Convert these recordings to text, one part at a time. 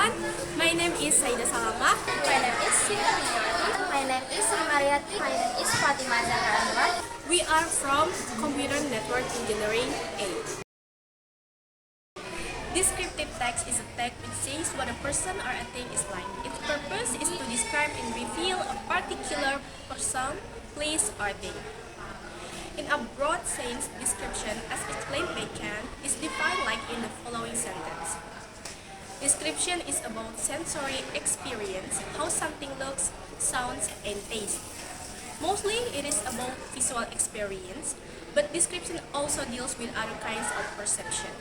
everyone. My name is Saida Salama. My name is Sita Minyarti. My name is Mariati. My name is Fatima Zahra Anwar. We are from Computer Network Engineering A. Descriptive text is a text which says what a person or a thing is like. Its purpose is to describe and reveal a particular person, place, or thing. In a broad sense, description, as explained by Kant, is defined like in the following sentence. Description is about sensory experience, how something looks, sounds, and tastes. Mostly, it is about visual experience, but description also deals with other kinds of perception.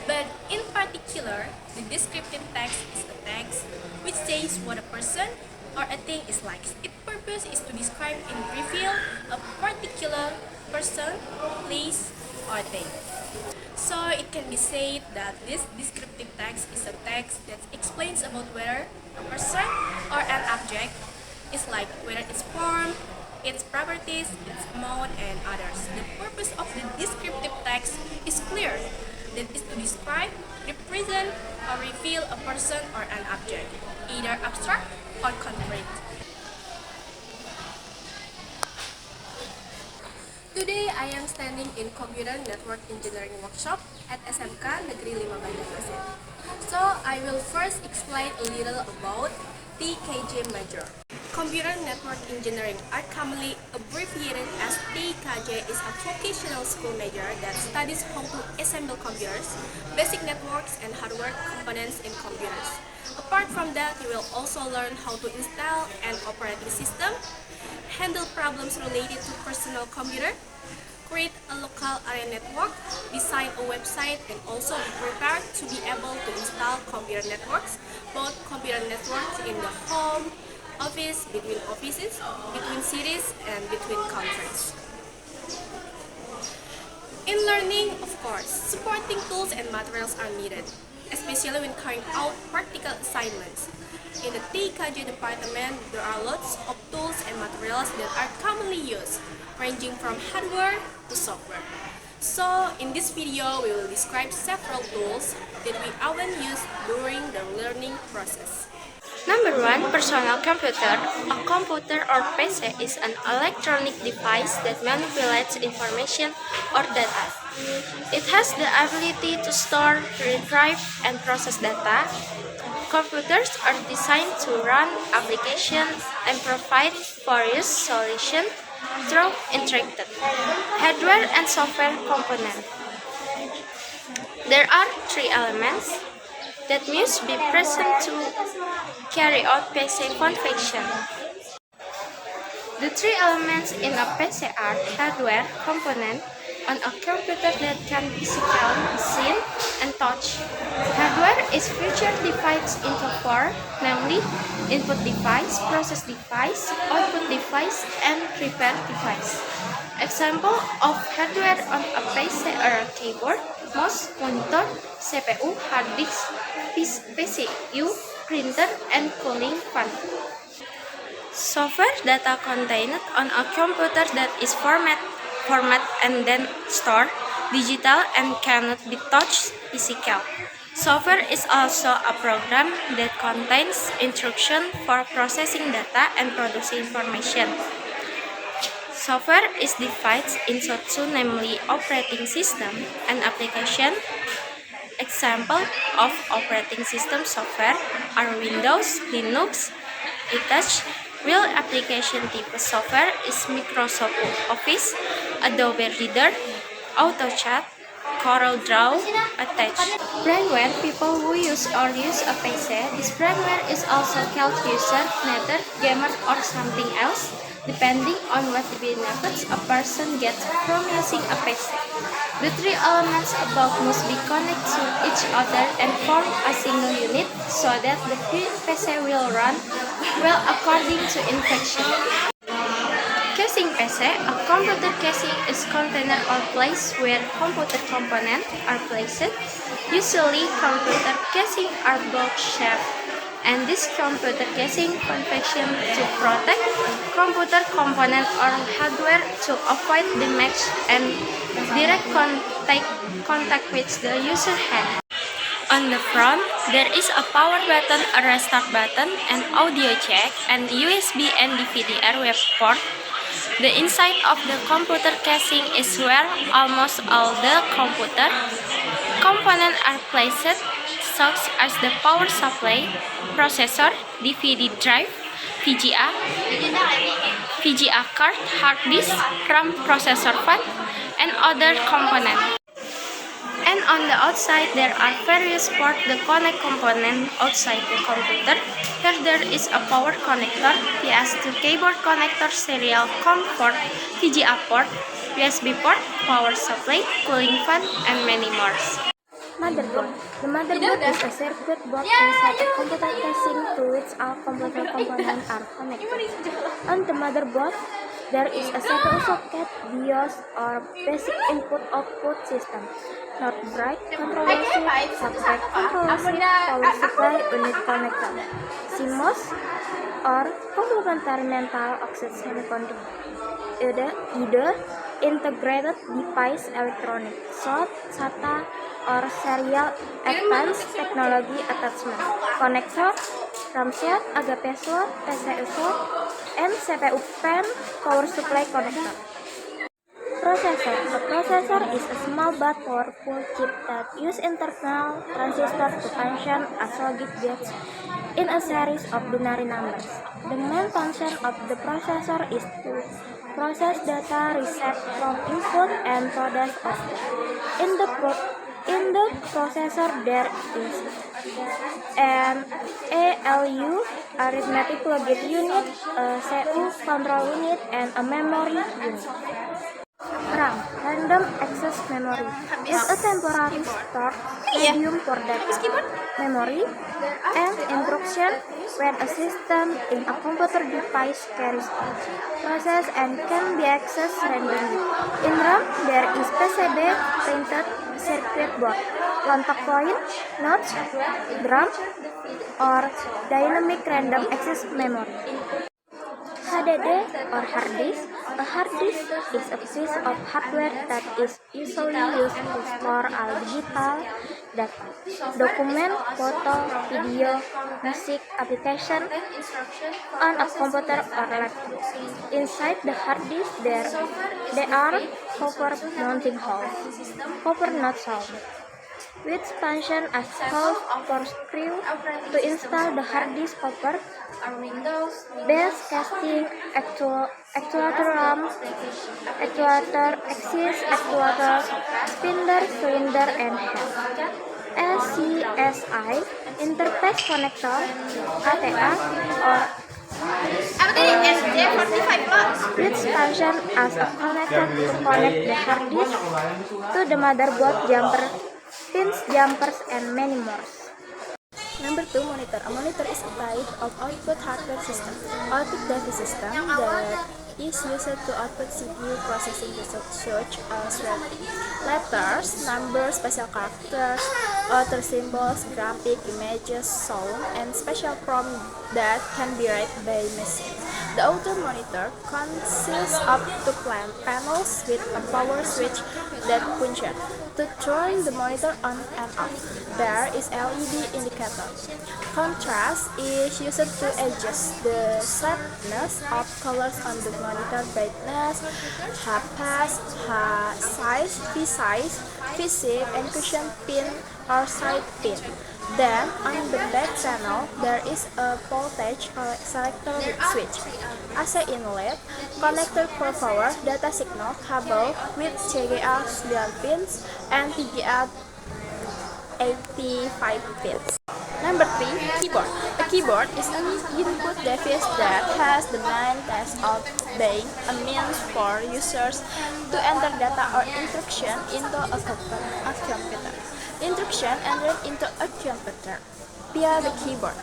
But in particular, the descriptive text is a text which says what a person or a thing is like. Its purpose is to describe and reveal a particular person, place, or thing. So it can be said that this descriptive text is a text that explains about whether a person or an object is like, whether its form, its properties, its amount, and others. The purpose of the descriptive text is clear. That is to describe, represent, or reveal a person or an object, either abstract or concrete. Today, I am standing in Computer Network Engineering Workshop at SMK Negeri 5 Banjarmasin. So, I will first explain a little about TKJ major. Computer Network Engineering, are commonly abbreviated as TKJ, is a vocational school major that studies how to assemble computers, basic networks, and hardware components in computers. Apart from that, you will also learn how to install an operating system, handle problems related to personal computer, create a local area network, design a website, and also be prepared to be able to install computer networks, both computer networks in the home, office, between offices, between cities, and between countries. In learning, of course, supporting tools and materials are needed, especially when carrying out practical assignments. In the TKJ department, there are lots of tools and materials that are commonly used, ranging from hardware to software. So, in this video, we will describe several tools that we often use during the learning process. Number 1, personal computer. A computer or PC is an electronic device that manipulates information or data. It has the ability to store, retrieve, and process data. Computers are designed to run applications and provide various solutions through integrated hardware and software components. There are 3 elements that must be present to carry out PC function. The 3 elements in a PC are hardware component on a computer that can be physically seen and touched. Hardware is further divided into 4, namely input device, process device, output device, and repair device. Example of hardware on a PC are a keyboard, mouse, monitor, CPU, hard disk, PCU, printer, and cooling fan. Software data contained on a computer that is format and then stored digital and cannot be touched physical. Software is also a program that contains instructions for processing data and producing information. Software is divided into 2, namely operating system and application. Example of operating system software are Windows, Linux, Touch. Real application type software is Microsoft Office, Adobe Reader, AutoCAD, CorelDRAW, Attach. Brainware, people who use a PC. This brainware is also called user, netter, gamer, or something else, depending on what benefits a person gets from using a PC. The 3 elements above must be connected to each other and form a single unit so that the PC will run well according to instruction. Casing PC. A computer casing is container or place where computer components are placed. Usually, computer casing are box-shaped, and this computer casing function to protect computer component or hardware to avoid damage and direct contact with the user hand. On the front, there is a power button, a restart button, an audio jack, and USB and DVD airwave port. The inside of the computer casing is where almost all the computer components are placed, such as the power supply, processor, DVD drive, VGA card, hard disk, RAM, processor fan, and other components. And on the outside, there are various ports to connect components outside the computer. Here there is a power connector, PS2 keyboard connector, serial COM port, VGA port, USB port, power supply, cooling fan, and many more. Motherboard. The motherboard is a circuit board inside a computer casing to which all computer components are connected. On the motherboard, there is a CPU socket, BIOS, or basic input-output system, not bright, controller switch, subtract controller switch, power supply unit connector, CMOS, or complementary metal oxide semiconductor. Either integrated device electronic, SOT, SATA, or serial advanced technology attachment, connector, RAM slot, agape slot, PCU slot, and CPU fan power supply connector. Processor. A processor is a small but powerful chip that uses internal transistors to function as logic gates in a series of binary numbers. The main function of the processor is to process data received from input and produce output. In the processor, there is an ALU, arithmetic logic unit, a CPU control unit, and a memory unit. RAM, random access memory, is a temporary stored medium for data, memory, and instruction when a system in a computer device carries out, process, and can be accessed randomly. In RAM, there is PCB, printed circuit board, contact point, nodes, DRAM, or dynamic random access memory. HDD or hard disk. A hard disk is a piece of hardware that is usually used to store all digital data, document, photo, video, music, application on a computer or laptop. Inside the hard disk, there are copper mounting holes, copper nut holes, which function as holes for screw to install the hard disk cover, base casting, actuator RAM, actuator axis, actuator, spindle, cylinder, and head. SCSI, interface connector, ATA, or which function as a connector to connect the hard disk to the motherboard, jumper, pins, jumpers, and many more. Number 2, monitor. A monitor is a type of output hardware system, output device system that is used to output CPU processing such as letters, numbers, special characters, other symbols, graphic, images, sound, and special prompt that can be read by machine. The outer monitor consists of two panels with a power switch that function to turn the monitor on and off. There is LED indicator. Contrast is used to adjust the sharpness of colors on the monitor, brightness, H-pass, H-size, V-size, V-shape, and cushion pin or side pin. Then, on the back panel, there is a voltage selector switch, AC inlet, connector for power, data signal, cable with CGA 9 pins, and VGA 85 pins. Number 3, keyboard. A keyboard is an input device that has the main task of being a means for users to enter data or instruction into a computer. Instruction entered into a computer via the keyboard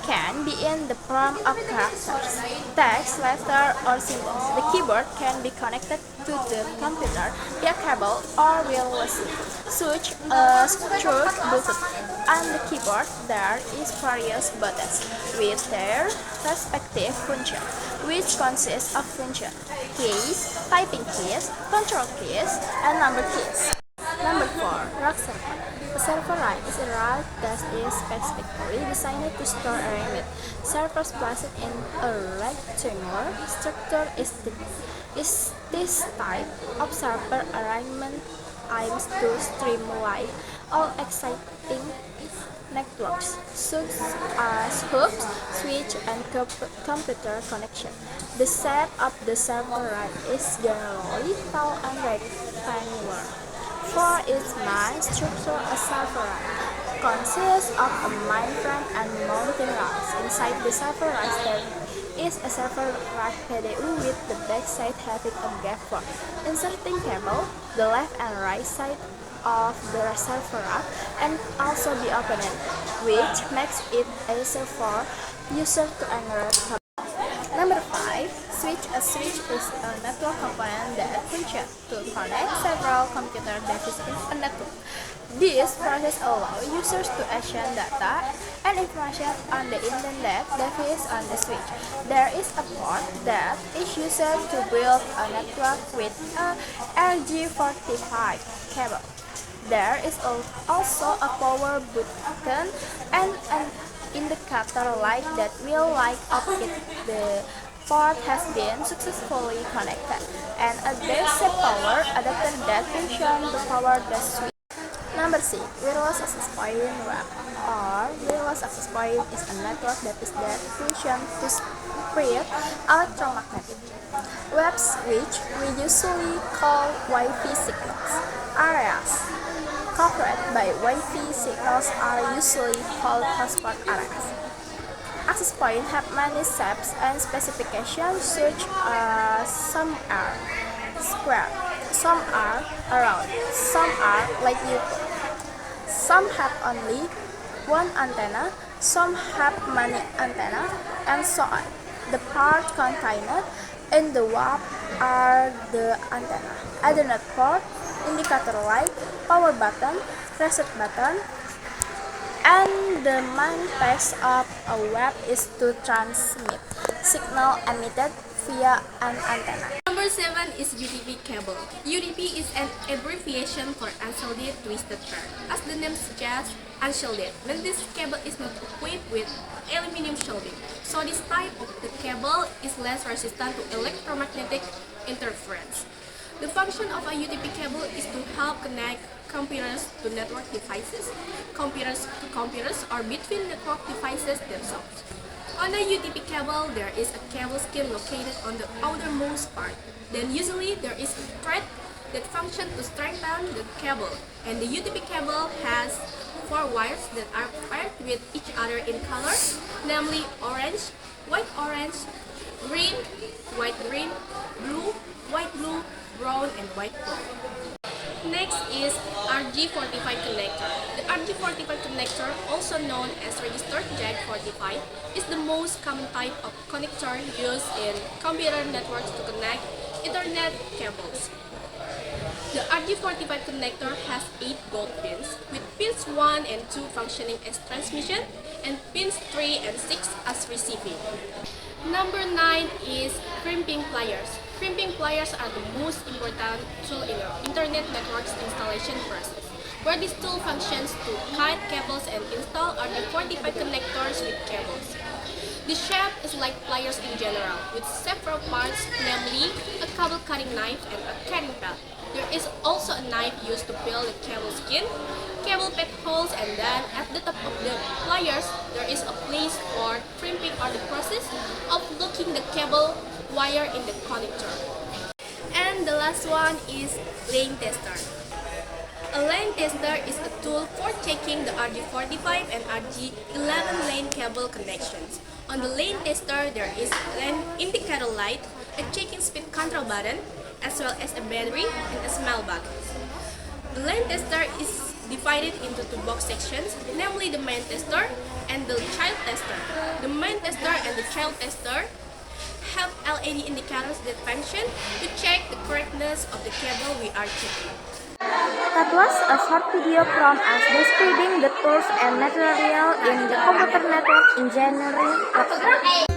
can be in the form of characters, text, letter, or symbols. The keyboard can be connected to the computer via cable or wirelessly, such as through Bluetooth. On the keyboard, there is various buttons with their respective function, which consists of function keys, typing keys, control keys, and number keys. Number 4, rack circuit. A server RAID is a RAID that is specifically designed to store array with servers placed in a rectangular structure. Is this type of server arrangement aims to streamline all exciting networks, such as hubs, switch, and computer connection. The shape of the server RAID is generally tall and rectangular. For its main structure, a server RAID consists of a mainframe and mounting racks. Inside the server RAID there is a server rack PDU with the back side having a gap for inserting cable. The left and right side of the server rack and also be opened, which makes it easier for user to enroll. Number 5. Switch. A switch is a network component that functions to connect several computer devices in a network. This process allows users to exchange data and information on the internet device on the switch. There is a port that is used to build a network with a RJ45 cable. There is also a power button and an indicator light that will light up if the port has been successfully connected, and a DC power adapter that functions to power the switch. Number 6. Wireless access point. Web or wireless access point is a network that functions to spread electromagnetic waves, which we usually call Wi-Fi signals. Areas covered by Wi-Fi signals are usually called transport areas. Access points have many shapes and specifications, such as some are square, some are round, some are like U-curve. Some have only one antenna, some have many antennas, and so on. The part contained in the web are the antenna, Ethernet port, indicator light, power button, reset button, and the main task of a web is to transmit signal emitted via an antenna. Number 7 is UDP cable. UDP is an abbreviation for unshielded twisted pair. As the name suggests, unshielded, when this cable is not equipped with aluminum shielding. So this type of the cable is less resistant to electromagnetic interference. The function of a UDP cable is to help connect computers to network devices, computers to computers, or between network devices themselves. On a UDP cable, there is a cable skin located on the outermost part. Then usually there is a thread that functions to strengthen the cable, and the UDP cable has 4 wires that are paired with each other in colors, namely orange, green, white-green, blue, white-blue, brown, and white-brown. Next is RJ45 connector. The RJ45 connector, also known as registered jack 45, is the most common type of connector used in computer networks to connect Ethernet cables. The RJ45 connector has 8 gold pins, with pins 1 and 2 functioning as transmission and pins 3 and 6 as receiving. Number 9 is crimping pliers. Crimping pliers are the most important tool in your internet network's installation process. Where this tool functions to cut cables and install RJ45 connectors with cables. The shape is like pliers in general, with several parts, namely a cable cutting knife and a carrying belt. There is also a knife used to peel the cable skin, cable pad holes, and then at the top of the pliers, there is a place for crimping or the process of locking the cable wire in the connector. And the last one is lane tester. A lane tester is a tool for checking the RJ45 and RJ11 lane cable connections. On the lane tester, there is an indicator light, a checking speed control button, as well as a battery and a smell button. The lane tester is divided into 2 box sections, namely the main tester and the child tester. The main tester and the child tester have LED indicators that function to check the correctness of the cable we are checking. That was a short video from us describing the tools and material in the computer network engineering workshop.